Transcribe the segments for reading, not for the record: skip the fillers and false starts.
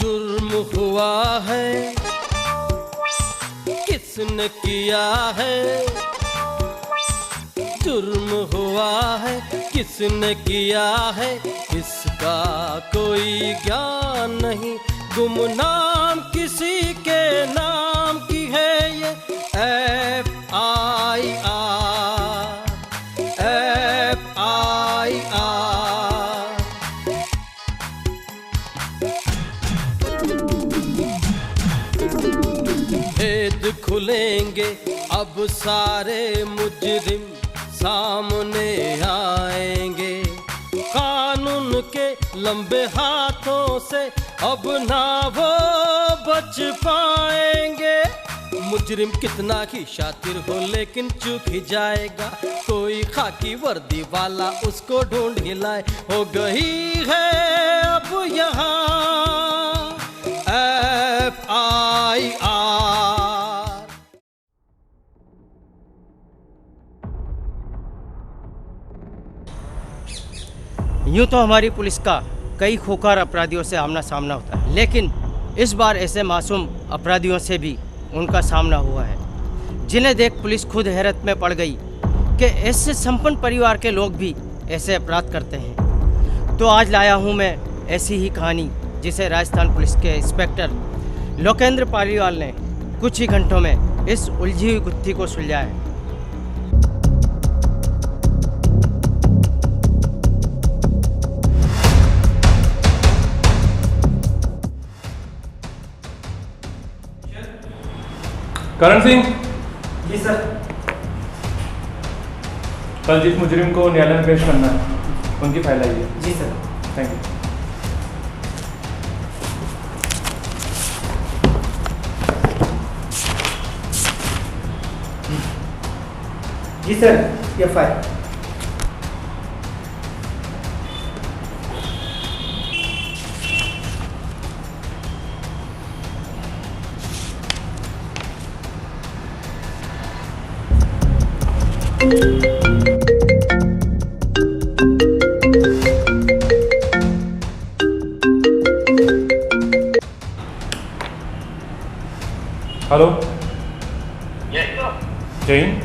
जुर्म हुआ है, किसने किया है? जुर्म हुआ है, किसने किया है? इसका कोई ज्ञान नहीं, गुमनाम किसी के नाम की है ये FIR। भेद खुलेंगे अब सारे मुजरिम सामने आएंगे, कानून के लंबे हाथों से अब ना वो बच पाएंगे। मुजरिम कितना ही शातिर हो लेकिन चूक ही जाएगा, कोई खाकी वर्दी वाला उसको ढूंढ ही लाए। हो गई है अब यहाँ FIR। यूँ तो हमारी पुलिस का कई खूंखार अपराधियों से आमना सामना होता है, लेकिन इस बार ऐसे मासूम अपराधियों से भी उनका सामना हुआ है, जिन्हें देख पुलिस खुद हैरत में पड़ गई कि ऐसे संपन्न परिवार के लोग भी ऐसे अपराध करते हैं। तो आज लाया हूँ मैं ऐसी ही कहानी, जिसे राजस्थान पुलिस के इंस्पेक्टर लोकेंद्र पालीवाल ने कुछ ही घंटों में इस उलझी हुई गुत्थी को सुलझाया है। करण सिंह। जी सर। कल जिस मुजरिम को न्यायालय में पेश करना है उनकी फाइल आई है। जी सर। Thank you. जी सर, ये फाइल। हेलो। जय हिंद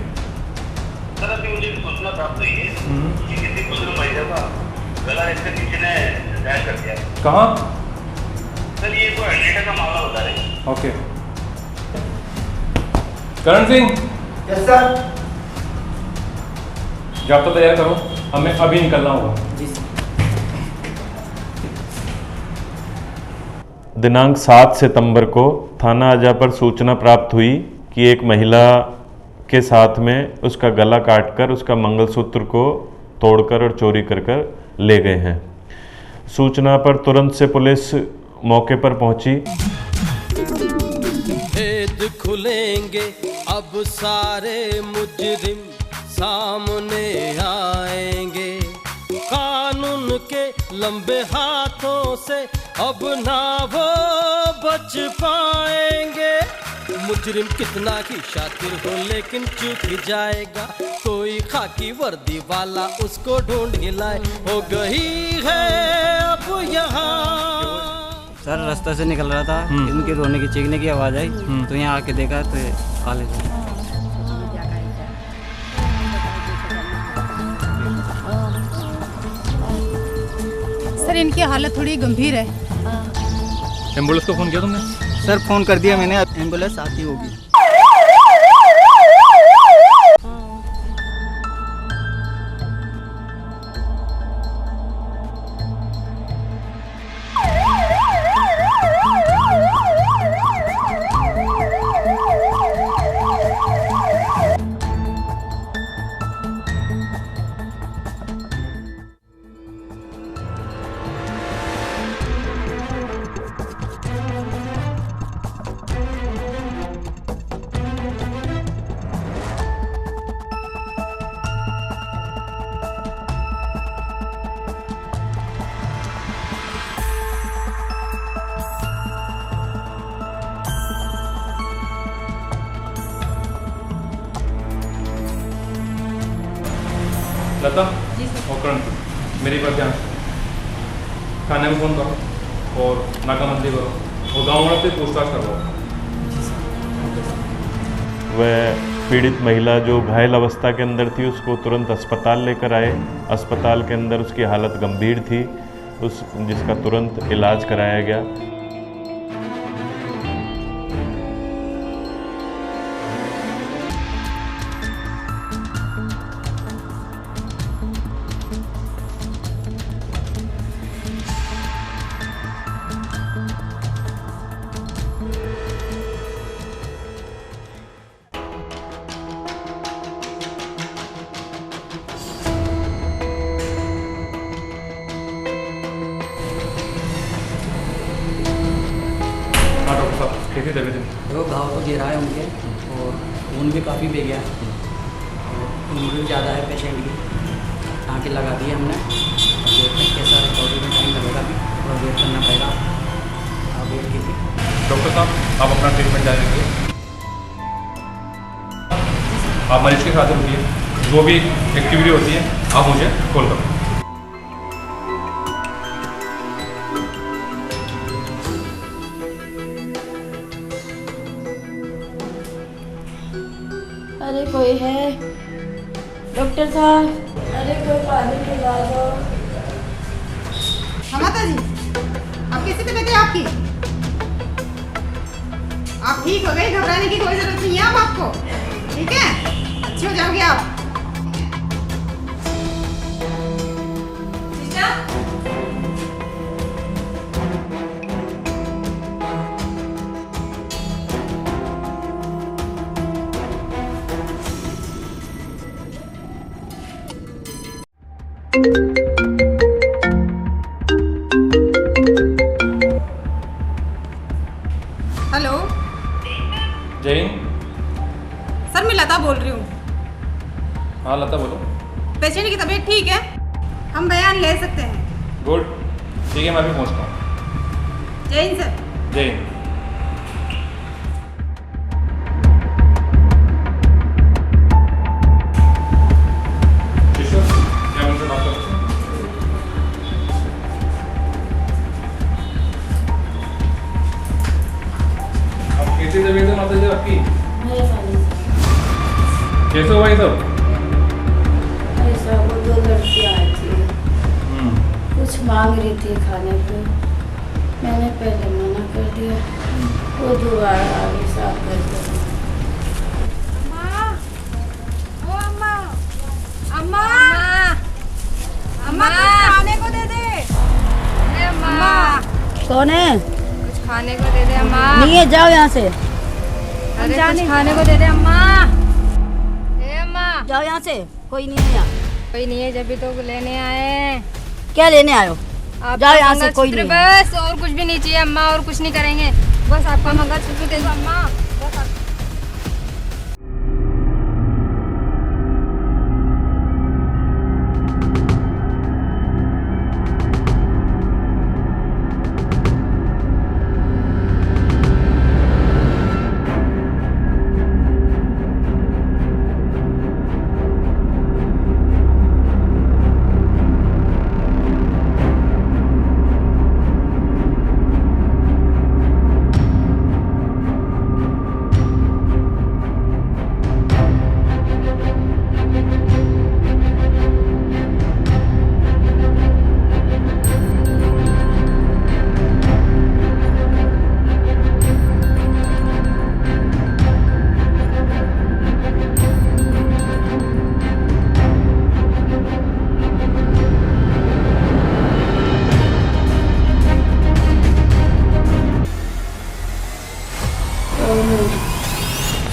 सर। अभी मुझे सूचना प्राप्त हुई है कि किसी मुस्लिम महिला का गला इसके नीचे ने दायर कर दिया। कहाँ? सर ये कोई अल्ट्रेटा का मामला बता रहे हैं। Okay. Karan Singh. Yes sir. जाब्ता तैयार करो, हमें अभी निकलना होगा। जी सर। दिनांक 7 सितंबर को थाना आजा पर सूचना प्राप्त हुई कि एक महिला के साथ में उसका गला काटकर उसका मंगलसूत्र को तोड़कर और चोरी कर ले गए हैं। सूचना पर तुरंत से पुलिस मौके पर पहुंची। भेद खुलेंगे अब सारे मुजरिम सामने आएंगे, कानून के लंबे हाथों से अब ना वो बच पाएंगे। मुजरिम कितना ही शातिर हो लेकिन चूक ही जाएगा, कोई खाकी वर्दी वाला उसको ढूंढ ही लाए। हो गई है अब यहाँ। सर रास्ते से निकल रहा था, इनके रोने की चीखने की आवाज़ आई, तो यहाँ आके देखा तो काले थे। सर इनकी हालत थोड़ी गंभीर है। एम्बुलेंस को फ़ोन किया तुमने? सर फ़ोन कर दिया मैंने, अब एम्बुलेंस आती होगी। लता जी सर। और करण, मेरी बात ध्यान से थाने में फ़ोन करो और नाकाबंदी करो और गाँव वालों से पूछताछ करवाओ। वह पीड़ित महिला जो घायल अवस्था के अंदर थी उसको तुरंत अस्पताल लेकर आए। अस्पताल के अंदर उसकी हालत गंभीर थी, जिसका तुरंत इलाज कराया गया। हाँ डॉक्टर साहब, कैसी तबीयत है? देखो घाव तो गिरा है उनके और खून भी काफ़ी बह गया है और उम्र भी ज़्यादा है पेशेंट की। टाँके लगा दिए हमने, अब देखते हैं कैसा रिकवरी में टाइम लगेगा, भी थोड़ा वेट करना पड़ेगा। आप वेट कीजिए। डॉक्टर साहब, आप अपना ट्रीटमेंट जारी रखिए। आप मरीज के साथ रुकिए, जो भी एक्टिविटी होती है आप मुझे कॉल करो। अरे कोई है डॉक्टर साहब, अरे कोई पानी पिला दो। हाँ माता जी, अब कैसी तबीयत है आपकी? आप ठीक हो गए, घबराने की कोई जरूरत नहीं है अब आपको, ठीक है? अच्छी हो जाओगे आप। हेलो जय हिंद। सर, मैं लता बोल रही हूँ। हाँ लता बोलो। पेशेंट की तबीयत ठीक है, हम बयान ले सकते हैं। गुड, ठीक है, मैं अभी पहुँचता हूँ। जय हिंद सर। जय हिंद। सिस्टर, क्या मुझसे बात कर सकते हैं? अब कैसी तबीयत है माता जी आपकी? मेरे पानी से कैसे हुआ ये सब? अरे साहब, वो 2 लड़कियाँ आई थी, कुछ मांग रही थी खाने को। मैंने पहले मना कर दिया, वो दोबारा आगे साफ कर दिया। अम्मा, कुछ खाने को दे दे। अम्मा, कौन है? कुछ खाने को दे दे अम्मा। नहीं है, जाओ यहाँ से, अरे कुछ खाने को दे दे अम्मा। ए अम्मा, जाओ यहाँ से, कोई नहीं है यहाँ। कोई नहीं है, जब भी तो लेने आए। क्या लेने आयो? आपका जाओ यहाँ से, कोई मंगलसूत्र नहीं है। बस, और कुछ भी नहीं चाहिए अम्मा, और कुछ नहीं करेंगे, बस आपका मंगलसूत्र दे दो अम्मा, बस आप...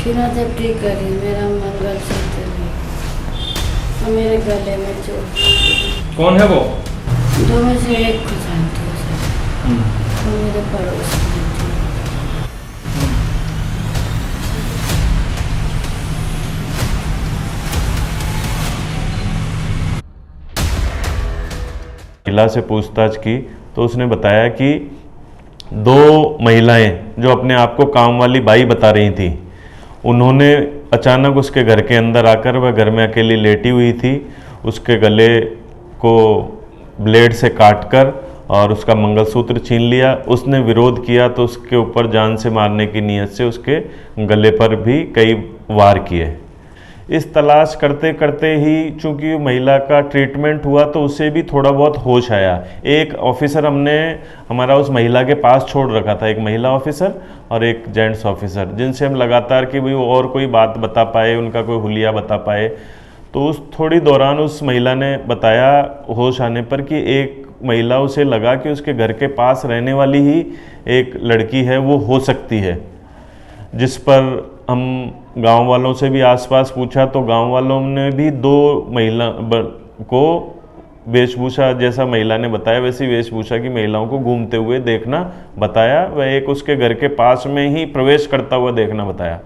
फिर जबकि करी मेरा मंगलसूत्र भी और मेरे गले में चोट। कौन है वो? दो में से एक को जानती हूँ सर, वो मेरे पड़ोस में थी। महिला से पूछताछ की तो उसने बताया कि 2 महिलाएं जो अपने आप को काम वाली बाई बता रही थी, उन्होंने अचानक उसके घर के अंदर आकर, वह घर में अकेली लेटी हुई थी उसके गले को ब्लेड से काटकर और उसका मंगलसूत्र छीन लिया। उसने विरोध किया तो उसके ऊपर जान से मारने की नीयत से उसके गले पर भी कई वार किए। इस तलाश करते करते ही चूंकि महिला का ट्रीटमेंट हुआ तो उसे भी थोड़ा बहुत होश आया। एक ऑफिसर हमने हमारा उस महिला के पास छोड़ रखा था, एक महिला ऑफिसर और एक जेंट्स ऑफिसर, जिनसे हम लगातार कि भाई और कोई बात बता पाए, उनका कोई हुलिया बता पाए। तो उस थोड़ी दौरान उस महिला ने बताया होश आने पर कि एक महिला, उसे लगा कि उसके घर के पास रहने वाली ही एक लड़की है, वो हो सकती है। जिस पर हम गांव वालों से भी आसपास पूछा तो गांव वालों ने भी 2 महिला को वेशभूषा, जैसा महिला ने बताया वैसी वेशभूषा की महिलाओं को घूमते हुए देखना बताया। वह एक उसके घर के पास में ही प्रवेश करता हुआ देखना बताया।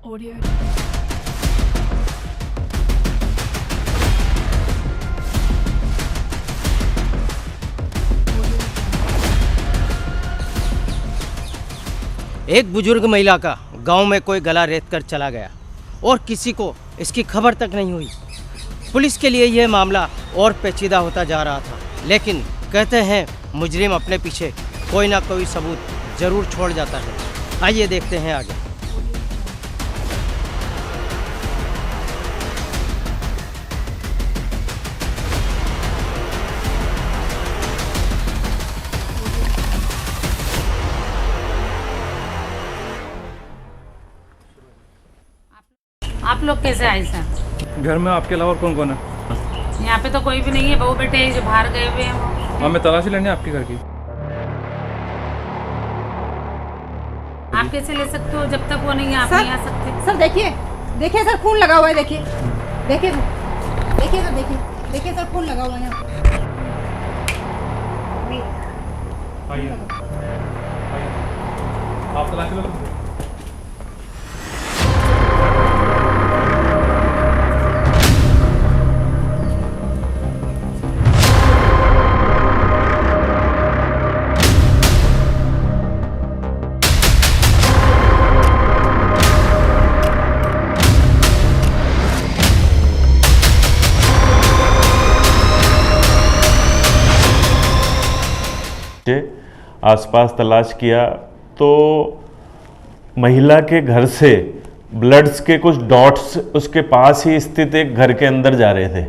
Audio. एक बुजुर्ग महिला का गांव में कोई गला रेत कर चला गया और किसी को इसकी खबर तक नहीं हुई। पुलिस के लिए यह मामला और पेचीदा होता जा रहा था, लेकिन कहते हैं मुजरिम अपने पीछे कोई ना कोई सबूत जरूर छोड़ जाता है। आइए देखते हैं आगे। आप लोग कैसे आए सर? घर में आपके अलावा और कौन कौन है? यहाँ पे तो कोई भी नहीं है, बहू बेटे जो बाहर गए हुए हैं। हमें तलाशी लेनी है आपके घर की। आप कैसे ले सकते हो? जब तक वो नहीं है आप नहीं आ सकते। सर देखिए, देखिए सर खून लगा हुआ है, देखिए देखिए देखिए सर, देखिए देखिए सर खून लगा हुआ है यहाँ। आइए आप तलाशी लो। पहुँचे, आसपास तलाश किया तो महिला के घर से ब्लड्स के कुछ डॉट्स उसके पास ही स्थित एक घर के अंदर जा रहे थे।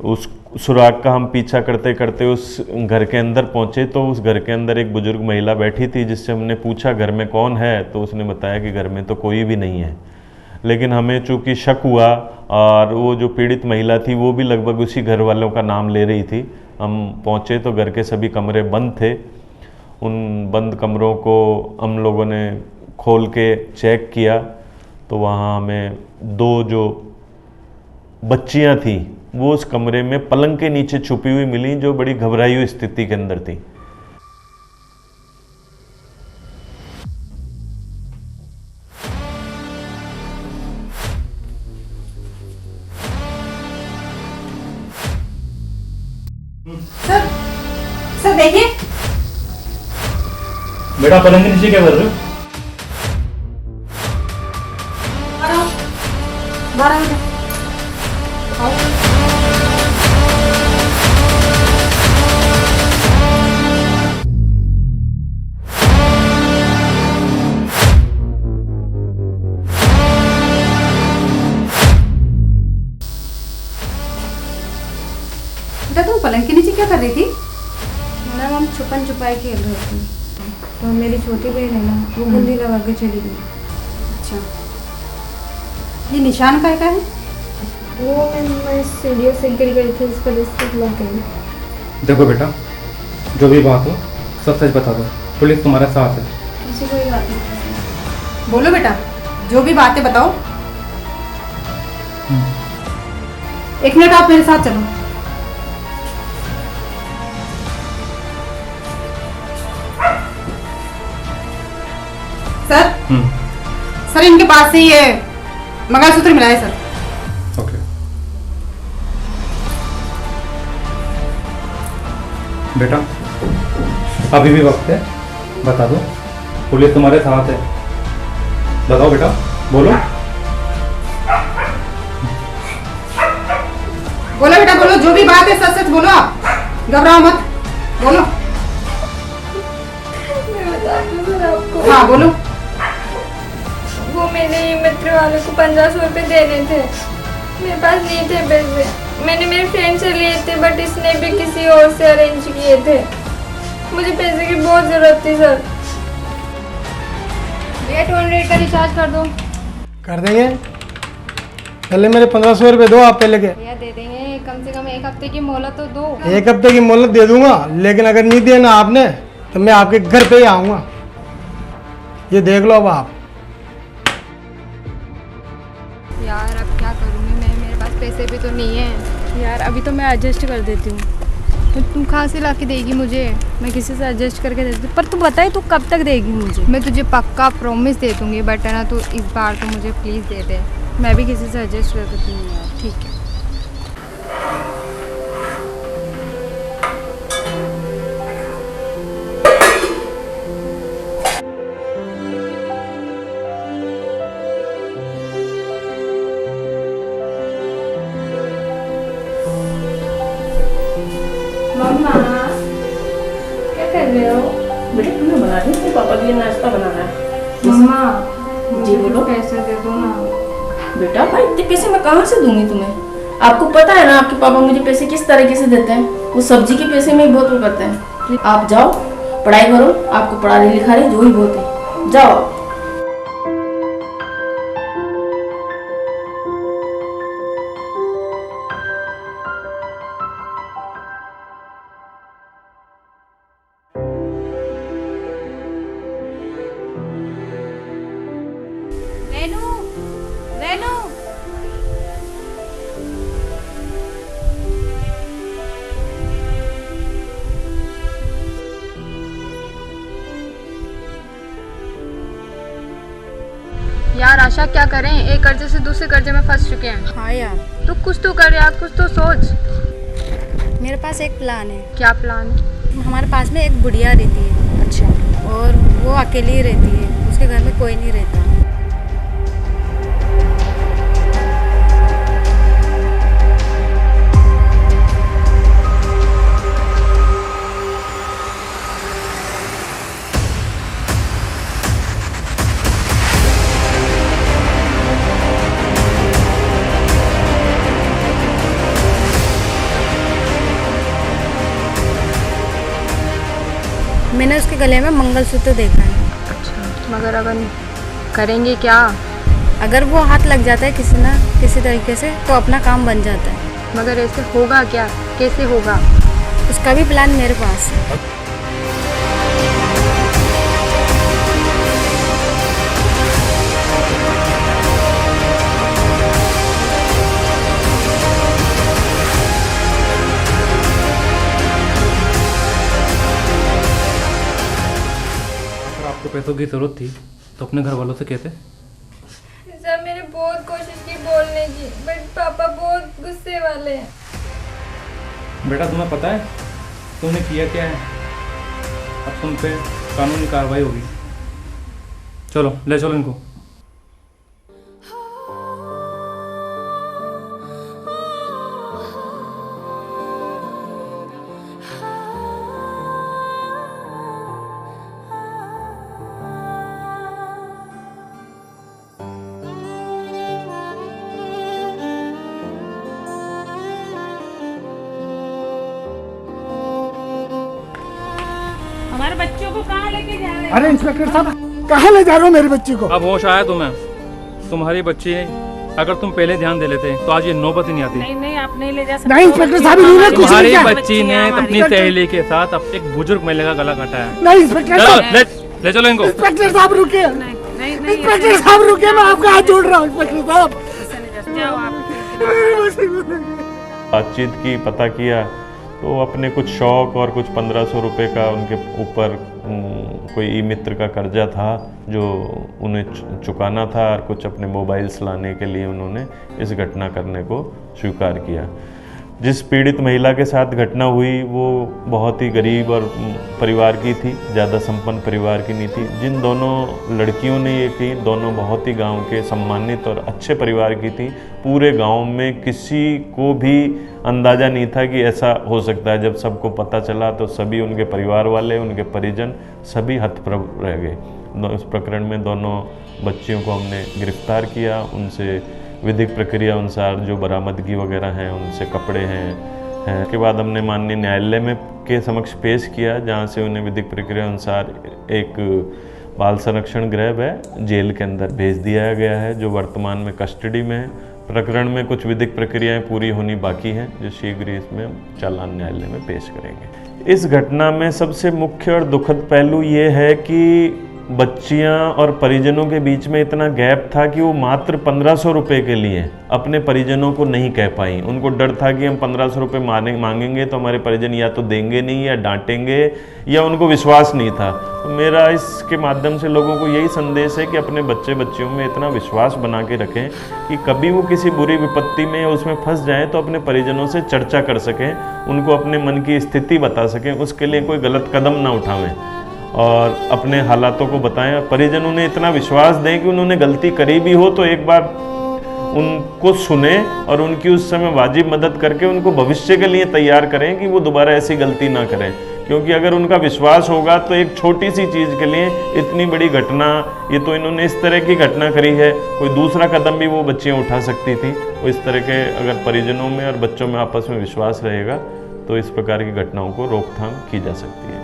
उस सुराग का हम पीछा करते करते उस घर के अंदर पहुंचे तो उस घर के अंदर एक बुजुर्ग महिला बैठी थी, जिससे हमने पूछा घर में कौन है, तो उसने बताया कि घर में तो कोई भी नहीं है। लेकिन हमें चूँकि शक हुआ और वो जो पीड़ित महिला थी वो भी लगभग उसी घर वालों का नाम ले रही थी। हम पहुंचे तो घर के सभी कमरे बंद थे। उन बंद कमरों को हम लोगों ने खोल के चेक किया तो वहाँ हमें 2 जो बच्चियाँ थीं वो उस कमरे में पलंग के नीचे छुपी हुई मिली, जो बड़ी घबराई हुई स्थिति के अंदर थी। सर देखिए। बेटा पलंग के नीचे क्या कर रहे हो? 12 बजे बेटा तुम पलंग के नीचे क्या कर रही थी? मैम हम छुपन छुपाई खेल रहे थे तो मेरी छोटी बहन है ना वो गुंडी लगा के चली गई। अच्छा, ये निशान का है? वो मैं सीढ़ियों से गिर गई थी, इस वजह से लग गई। देखो बेटा, जो भी बात हो सब सच बता दो, पुलिस तुम्हारे साथ है। ऐसी कोई बात नहीं। बोलो बेटा, जो भी बात है बताओ। 1 मिनट आप मेरे साथ चलो। सर सर इनके पास से ये मंगलसूत्र मिला है सर। ओके बेटा, अभी भी वक्त है, बता दो, पुलिस तुम्हारे साथ है। बताओ बेटा, बोलो। बोलो बेटा बोलो, जो भी बात है सच सच बोलो, आप घबराओ मत, बोलो। हाँ बोलो। वो मेरे मित्र वाले को 1500 रुपये देने थे, मेरे पास नहीं थे पैसे। मैंने मेरे फ्रेंड से लिए थे बट इसने भी किसी और से अरेंज किए थे। मुझे पैसे की बहुत ज़रूरत थी सर। भैया 200 का रिचार्ज कर दो। कर देंगे, पहले मेरे 1500 रुपये दो आप पहले के। भैया दे देंगे, कम से कम 1 हफ्ते की मोहलत तो दो। 1 हफ्ते की मोहलत दे दूंगा, लेकिन अगर नहीं देना आपने तो मैं आपके घर पे ही आऊँगा। ये देख लो अब आप। यार अब क्या करूँगी मैं, मेरे पास पैसे भी तो नहीं है। यार अभी तो मैं एडजस्ट कर देती हूँ। तो तुम कहाँ से ला के देगी मुझे? मैं किसी से एडजस्ट करके देती हूँ, पर तू बताए तू कब तक देगी मुझे? मैं तुझे पक्का प्रॉमिस दे दूँगी, बट है ना तू इस बार तो मुझे प्लीज़ दे दे। मैं भी किसी से एडजस्ट कर देती हूँ यार। ठीक है। मम्मा क्या कर रहे हो? बेटा तुम्हें बना रही हूँ, पापा के लिए नाश्ता बनाना है। मम्मा जी बोलो। पैसे दे दो ना। बेटा भाई इतने पैसे मैं कहाँ से दूंगी तुम्हें? आपको पता है ना आपके पापा मुझे पैसे किस तरीके से देते हैं? वो सब्जी के पैसे में ही बहुत वो करते हैं। आप जाओ पढ़ाई करो, आपको पढ़ा रही लिखा रही जो ही बहुत है, जाओ। रेनू, रेनू। यार आशा क्या करें, एक कर्जे से दूसरे कर्जे में फंस चुके हैं। हाँ यार, तू कुछ तो कर यार, कुछ तो सोच। मेरे पास एक प्लान है। क्या प्लान है? हमारे पास में एक बुढ़िया रहती है। अच्छा, और वो अकेली ही रहती है, उसके घर में कोई नहीं रहता। मैंने उसके गले में मंगलसूत्र देखा है। अच्छा, मगर अगर करेंगे क्या? अगर वो हाथ लग जाता है किसी ना किसी तरीके से तो अपना काम बन जाता है। मगर ऐसे होगा क्या? कैसे होगा? उसका भी प्लान मेरे पास है। अगर आपको पैसों की ज़रूरत थी तो अपने घर वालों से कहते। सर मैंने बहुत कोशिश की बोलने की, बट पापा बहुत गुस्से वाले हैं। बेटा तुम्हें पता है तुमने किया क्या है? अब तुम पे कानूनी कार्रवाई होगी। चलो ले चलो इनको। हमारे बच्चों को कहाँ लेके जा रहे हैं? अरे इंस्पेक्टर साहब कहाँ ले जा रहे हो मेरे बच्ची को? अब होश आया तुम्हें? तुम्हारी बच्ची अगर तुम पहले ध्यान दे लेते तो आज ये नौबत ही नहीं आती। नहीं नहीं, आप नहीं ले जा सकते। नहीं इंस्पेक्टर साहब, इन्होंने कुछ नहीं तुम्हारी किया। बच्ची ने अपनी सहेली के साथ अब एक बुजुर्ग महिला का गला काटा है। नहीं इंस्पेक्टर चलो साहब, ले चलो इनको। इंस्पेक्टर साहब रुकिए, इंस्पेक्टर साहब रुकिए, मैं आपका हाथ जोड़ रहा हूँ इंस्पेक्टर साहब। जाओ आप। बातचीत की, पता किया तो अपने कुछ शौक और कुछ 1500 रुपये का उनके ऊपर कोई ई मित्र का कर्जा था जो उन्हें चुकाना था, और कुछ अपने मोबाइल्स लाने के लिए उन्होंने इस घटना करने को स्वीकार किया। जिस पीड़ित महिला के साथ घटना हुई वो बहुत ही गरीब और परिवार की थी, ज़्यादा संपन्न परिवार की नहीं थी। जिन दोनों लड़कियों ने ये की, दोनों बहुत ही गांव के सम्मानित और अच्छे परिवार की थी। पूरे गांव में किसी को भी अंदाज़ा नहीं था कि ऐसा हो सकता है। जब सबको पता चला तो सभी उनके परिवार वाले, उनके परिजन सभी हतप्रभ रह गए। इस प्रकरण में दोनों बच्चियों को हमने गिरफ्तार किया, उनसे विधिक प्रक्रिया अनुसार जो बरामदगी वगैरह हैं, उनसे कपड़े हैं उसके बाद हमने माननीय न्यायालय में के समक्ष पेश किया, जहां से उन्हें विधिक प्रक्रिया अनुसार एक बाल संरक्षण गृह व जेल के अंदर भेज दिया गया है, जो वर्तमान में कस्टडी में है। प्रकरण में कुछ विधिक प्रक्रियाएं पूरी होनी बाकी हैं, जो शीघ्र ही इसमें चालान न्यायालय में पेश करेंगे। इस घटना में सबसे मुख्य और दुखद पहलू ये है कि बच्चियां और परिजनों के बीच में इतना गैप था कि वो मात्र 1500 रुपये के लिए अपने परिजनों को नहीं कह पाई। उनको डर था कि हम 1500 रुपये मांगेंगे तो हमारे परिजन या तो देंगे नहीं या डांटेंगे, या उनको विश्वास नहीं था। तो मेरा इसके माध्यम से लोगों को यही संदेश है कि अपने बच्चियों में इतना विश्वास बना के रखें कि कभी वो किसी बुरी विपत्ति में या उसमें फंस जाएँ तो अपने परिजनों से चर्चा कर सकें, उनको अपने मन की स्थिति बता सकें, उसके लिए कोई गलत कदम ना उठावें और अपने हालातों को बताएं। परिजन उन्हें इतना विश्वास दें कि उन्होंने गलती करी भी हो तो एक बार उनको सुने और उनकी उस समय वाजिब मदद करके उनको भविष्य के लिए तैयार करें कि वो दोबारा ऐसी गलती ना करें। क्योंकि अगर उनका विश्वास होगा तो एक छोटी सी चीज़ के लिए इतनी बड़ी घटना, ये तो इन्होंने इस तरह की घटना करी है, कोई दूसरा कदम भी वो बच्चियाँ उठा सकती थी। वो इस तरह के अगर परिजनों में और बच्चों में आपस में विश्वास रहेगा तो इस प्रकार की घटनाओं को रोकथाम की जा सकती है।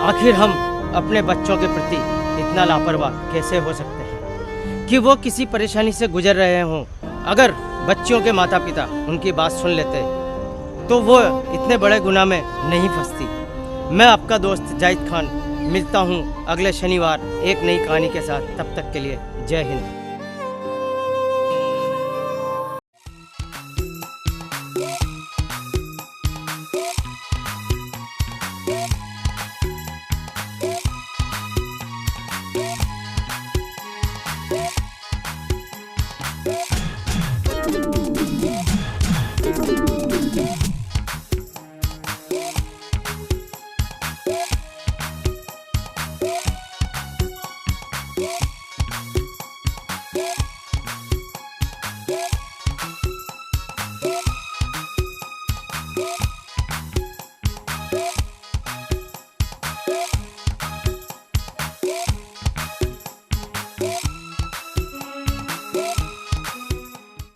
आखिर हम अपने बच्चों के प्रति इतना लापरवाह कैसे हो सकते हैं कि वो किसी परेशानी से गुजर रहे हों। अगर बच्चियों के माता पिता उनकी बात सुन लेते तो वो इतने बड़े गुनाह में नहीं फंसती। मैं आपका दोस्त जाहिद खान मिलता हूँ अगले शनिवार एक नई कहानी के साथ। तब तक के लिए जय हिंद।